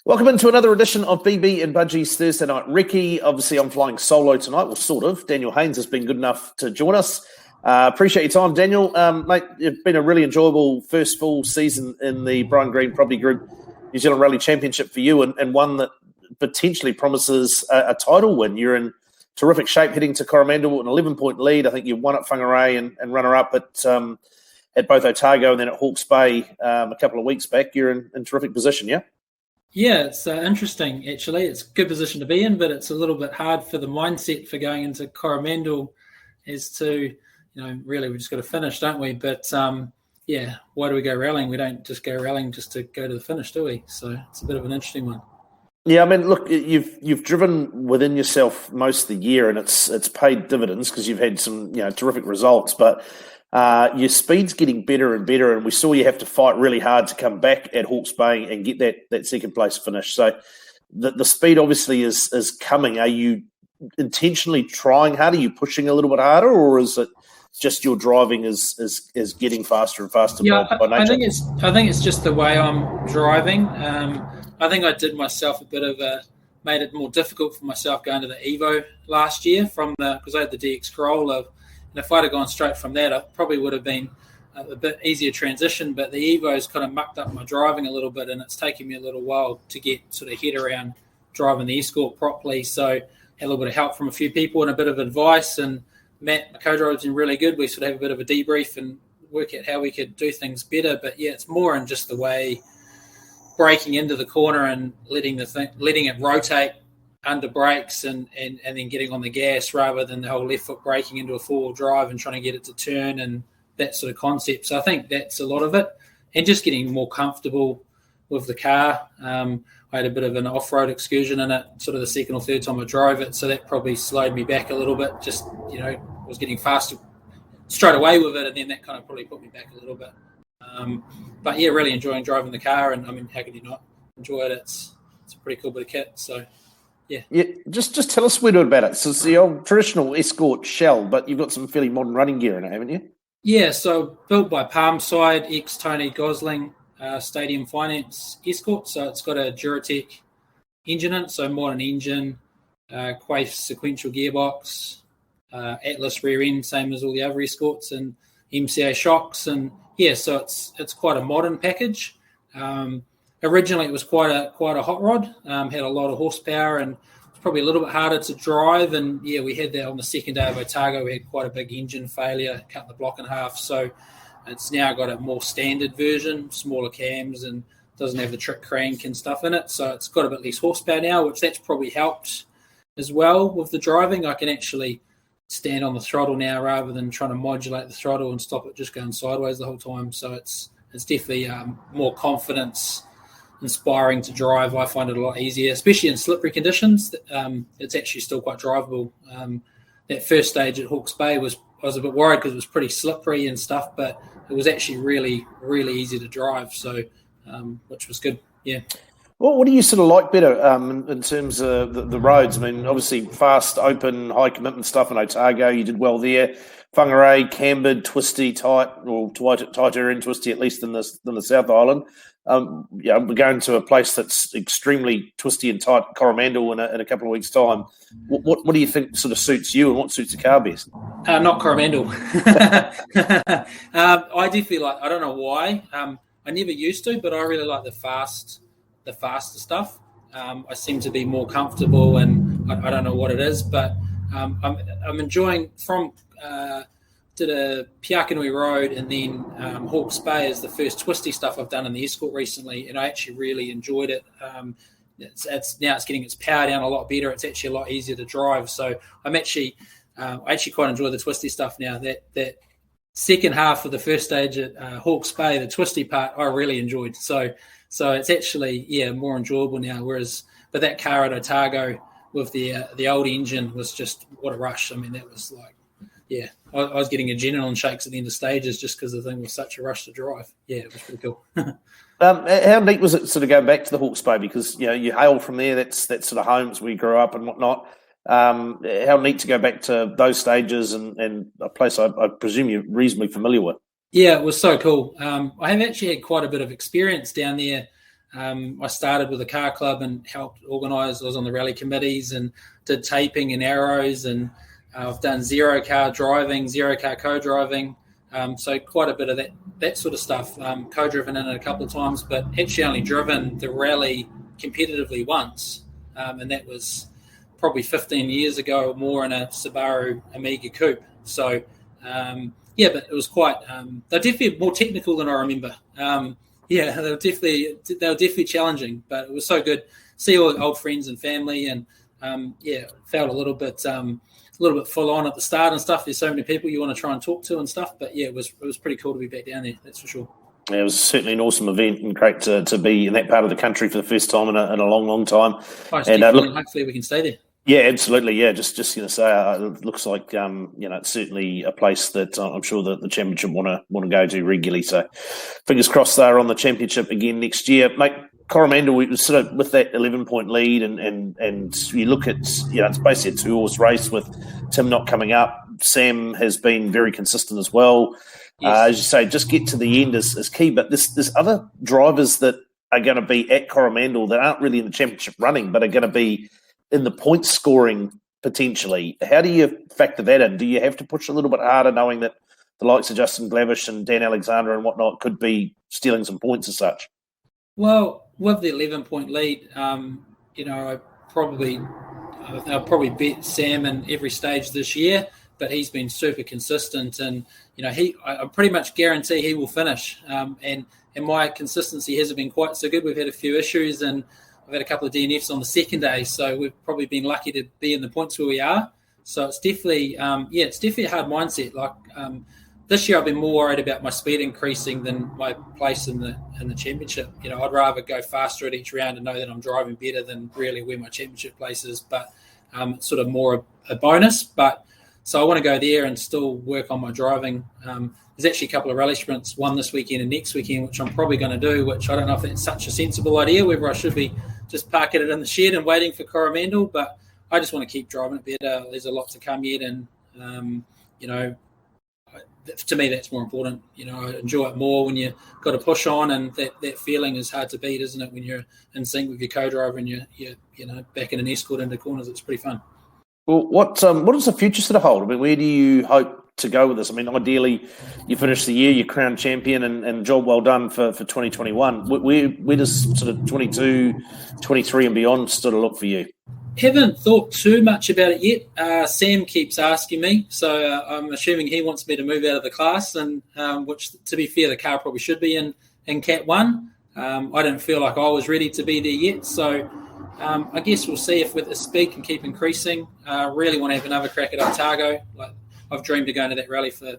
Welcome into another edition of BB and Budgie's Thursday Night Recce. Obviously, I'm flying solo tonight, well, sort of. Daniel Haines has been good enough to join us. Appreciate your time, Daniel. Mate, it's been a really enjoyable first full season in the Brian Green Property Group New Zealand Rally Championship for you, and one that potentially promises a title win. You're in terrific shape heading to Coromandel, an 11-point lead. I think you won at Whangarei and runner-up at both Otago and then at Hawke's Bay a couple of weeks back. You're in terrific position, yeah? Yeah, it's interesting, actually. It's a good position to be in, but it's a little bit hard for the mindset for going into Coromandel as to, really we just got to finish, don't we? But, why do we go rallying? We don't just go rallying just to go to the finish, do we? So it's a bit of an interesting one. Yeah, I mean, look, you've driven within yourself most of the year, and it's paid dividends because you've had some terrific results. But your speed's getting better and better, and we saw you have to fight really hard to come back at Hawke's Bay and get that second place finish. So the speed obviously is coming. Are you intentionally trying harder? Are you pushing a little bit harder, or is it just your driving is getting faster and faster? Yeah, by nature? I think it's just the way I'm driving. I think I did myself made it more difficult for myself going to the Evo last year because I had the DX Corolla. And if I'd have gone straight from that, it probably would have been a bit easier transition. But the Evo's kind of mucked up my driving a little bit, and it's taken me a little while to get sort of head around driving the Escort properly. So had a little bit of help from a few people and a bit of advice. And Matt, my co-driver's been really good. We sort of have a bit of a debrief and work out how we could do things better. But yeah, it's more in just the way braking into the corner and letting it rotate under brakes and then getting on the gas rather than the whole left foot braking into a four-wheel drive and trying to get it to turn and that sort of concept. So I think that's a lot of it. And just getting more comfortable with the car. I had a bit of an off-road excursion in it, sort of the second or third time I drove it. So that probably slowed me back a little bit. Just, was getting faster straight away with it. And then that kind of probably put me back a little bit. But yeah, really enjoying driving the car. And I mean, how could you not enjoy it? It's a pretty cool bit of kit. So yeah. Just tell us a little bit about it. So it's the old traditional Escort shell, but you've got some fairly modern running gear in it, haven't you? Yeah, so built by Palmside, ex-Tony Gosling, Stadium Finance Escort. So it's got a Duratec engine in it, so modern engine, Quaife sequential gearbox, Atlas rear end, same as all the other Escorts, and MCA shocks. And yeah, so it's quite a modern package. Originally, it was quite a hot rod, had a lot of horsepower, and it's probably a little bit harder to drive. And yeah, we had that on the second day of Otago. We had quite a big engine failure, cut the block in half. So it's now got a more standard version, smaller cams, and doesn't have the trick crank and stuff in it. So it's got a bit less horsepower now, which that's probably helped as well with the driving. I can actually stand on the throttle now rather than trying to modulate the throttle and stop it just going sideways the whole time. So it's definitely more confidence inspiring to drive. I find it a lot easier, especially in slippery conditions. It's actually still quite drivable. That first stage at Hawke's Bay I was a bit worried because it was pretty slippery and stuff, but it was actually really, really easy to drive. So, which was good. Yeah. Well, what do you sort of like better in terms of the roads? I mean, obviously fast, open, high commitment stuff in Otago. You did well there. Whangarei, cambered, twisty, tight, or tighter and twisty, at least in the South Island. We're going to a place that's extremely twisty and tight, Coromandel, in a couple of weeks' time. What do you think sort of suits you, and what suits the car best? Not Coromandel. I definitely like. I don't know why. I never used to, but I really like the faster stuff. I seem to be more comfortable, and I don't know what it is, but I'm enjoying from. Did a Piakanui Road and then Hawke's Bay is the first twisty stuff I've done in the Escort recently, and I actually really enjoyed it. It's getting its power down a lot better. It's actually a lot easier to drive. So I actually quite enjoy the twisty stuff now. That second half of the first stage at Hawke's Bay, the twisty part, I really enjoyed. So it's actually more enjoyable now. But that car at Otago with the old engine was just what a rush. I mean, that was like. Yeah, I was getting adrenaline shakes at the end of stages just because the thing was such a rush to drive. Yeah, it was pretty cool. How neat was it sort of going back to the Hawke's Bay? Because, you hail from there, that's sort of homes where you grew up and whatnot. How neat to go back to those stages and a place I presume you're reasonably familiar with. Yeah, it was so cool. I have actually had quite a bit of experience down there I started with a car club and helped organise. I was on the rally committees and did taping and arrows, and I've done zero car co-driving. So quite a bit of that sort of stuff. Co-driven in it a couple of times, but actually only driven the rally competitively once, and that was probably 15 years ago or more in a Subaru Amiga coupe. So, but it was quite. They're definitely more technical than I remember. They were definitely challenging, but it was so good. See all the old friends and family, and felt a little bit full on at the start and stuff. There's so many people you want to try and talk to and stuff, but it was pretty cool to be back down there. That's for sure. Yeah, it was certainly an awesome event and great to be in that part of the country for the first time in a long, long time. Hopefully we can stay there. Yeah, absolutely. Yeah, just going to say, it looks like it's certainly a place that I'm sure that the championship want to go to regularly. So, fingers crossed they're on the championship again next year, mate. Coromandel, we was sort of with that 11-point lead, and you look at it's basically a 2-horse race with Tim not coming up. Sam has been very consistent as well. Yes. As you say, just get to the end is key. But there's other drivers that are going to be at Coromandel that aren't really in the championship running, but are going to be in the point scoring potentially. How do you factor that in? Do you have to push a little bit harder knowing that the likes of Justin Glavish and Dan Alexander and whatnot could be stealing some points as such? Well, with the 11-point lead, I'll probably bet Sam in every stage this year, but he's been super consistent, and I pretty much guarantee he will finish. And my consistency hasn't been quite so good. We've had a few issues, and I've had a couple of DNFs on the second day, so we've probably been lucky to be in the points where we are. So it's definitely, a hard mindset. Like this year, I've been more worried about my speed increasing than my place in the championship. I'd rather go faster at each round and know that I'm driving better than really where my championship place is. But it's sort of more a bonus. But so I want to go there and still work on my driving. There's actually a couple of rally sprints, one this weekend and next weekend, which I'm probably going to do, which I don't know if that's such a sensible idea, whether I should be just parking it in the shed and waiting for Coromandel, but I just want to keep driving it better. There's a lot to come yet, and, to me, that's more important. I enjoy it more when you've got to push on, and that feeling is hard to beat, isn't it, when you're in sync with your co-driver and you're back in an escort into corners. It's pretty fun. Well, what does the future sort of hold? I mean, where do you hope to go with this? I mean, ideally, you finish the year, you're crowned champion, and job well done for 2021. Where does sort of 22, 23 and beyond sort of look for you? Haven't thought too much about it yet. Sam keeps asking me, so I'm assuming he wants me to move out of the class, and which, to be fair, the car probably should be in Cat 1. I didn't feel like I was ready to be there yet, so I guess we'll see if with the speed can keep increasing. Really want to have another crack at Otago. Like, I've dreamed of going to that rally for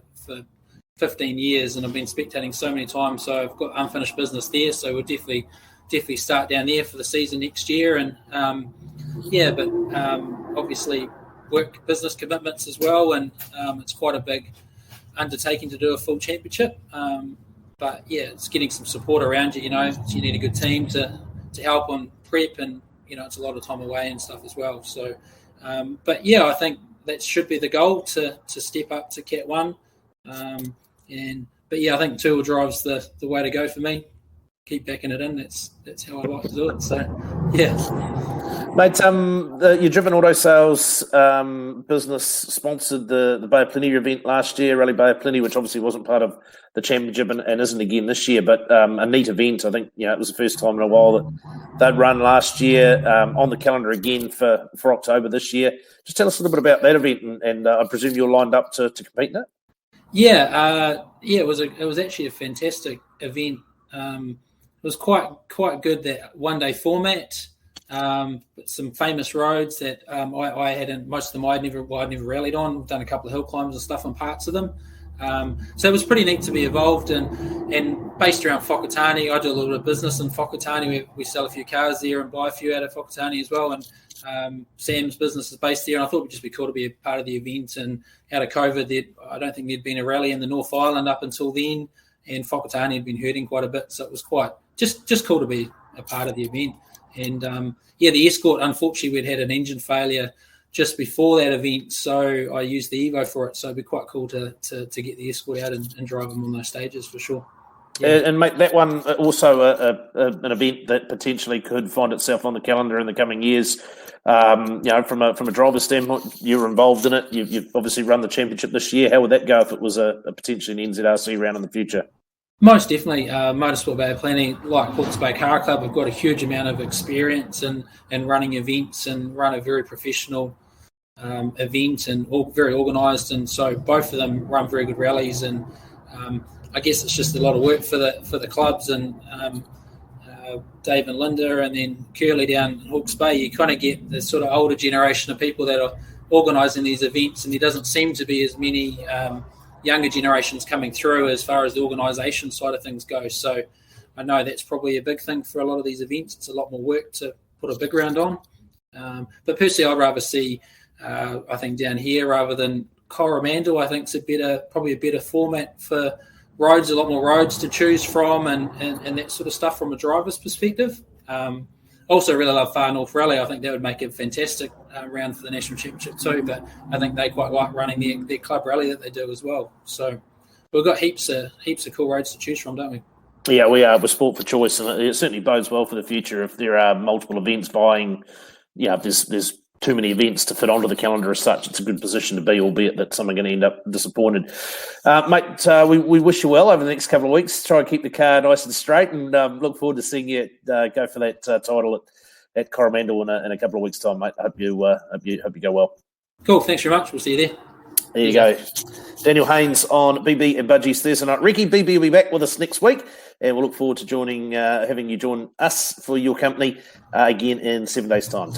15 years, and I've been spectating so many times, so I've got unfinished business there, so we'll definitely start down there for the season next year. And obviously work business commitments as well, and it's quite a big undertaking to do a full championship. But it's getting some support around you. You need a good team to help on prep, and it's a lot of time away and stuff as well. So, I think that should be the goal, to step up to Cat 1. I think two-wheel drive's the way to go for me. Keep backing it in. That's how I like to do it. So, mate. Your Driven Auto Sales business sponsored the Bay of Plenty event last year, Rally Bay of Plenty, which obviously wasn't part of the championship and isn't again this year, but a neat event. I think it was the first time in a while that they'd run last year, on the calendar again for October this year. Just tell us a little bit about that event, and I presume you're lined up to compete in it. It was actually a fantastic event. It was quite good, that one-day format. Some famous roads that I hadn't, most of them I'd never rallied on. We've done a couple of hill climbs and stuff on parts of them. So it was pretty neat to be involved and based around Whakatane. I do a little bit of business in Whakatane. We sell a few cars there and buy a few out of Whakatane as well. And Sam's business is based there, and I thought it would just be cool to be a part of the event. And out of COVID, I don't think there'd been a rally in the North Island up until then, and Whakatane had been hurting quite a bit. So it was quite just cool to be a part of the event. And the Escort, unfortunately, we'd had an engine failure just before that event, so I used the Evo for it. So it'd be quite cool to get the Escort out and drive them on those stages for sure. And mate, that one also an event that potentially could find itself on the calendar in the coming years. From a driver's standpoint, you're involved in it. You've obviously run the championship this year. How would that go if it was a potentially an NZRC round in the future? Most definitely. Motorsport Bay Planning, like Hawke's Bay Car Club, have got a huge amount of experience in running events and run a very professional event and very organised. And so both of them run very good rallies. And I guess it's just a lot of work for the clubs and Dave and Linda, and then Curly down in Hawke's Bay. You kind of get the sort of older generation of people that are organising these events, and there doesn't seem to be as many younger generations coming through as far as the organisation side of things go. So I know that's probably a big thing for a lot of these events. It's a lot more work to put a big round on. But personally, I'd rather see, I think, down here rather than Coromandel. I think it's probably a better format for roads, a lot more roads to choose from and that sort of stuff from a driver's perspective. Also really love Far North Rally. I think that would make a fantastic round for the National Championship too, but I think they quite like running their club rally that they do as well. So we've got heaps of cool roads to choose from, don't we? Yeah, we are. We're sport for choice, and it certainly bodes well for the future if there are multiple events vying. There's too many events to fit onto the calendar as such. It's a good position to be, albeit that some are going to end up disappointed. Mate, we wish you well over the next couple of weeks. Try and keep the car nice and straight, and look forward to seeing you go for that title at Coromandel in a couple of weeks' time, mate. I hope you go well. Cool. Thanks very much. We'll see you there. There you go. Daniel Haines on BB and Budgie's Thursday Night. Ricky, BB will be back with us next week, and we'll look forward to having you join us for your company again in 7 days' time.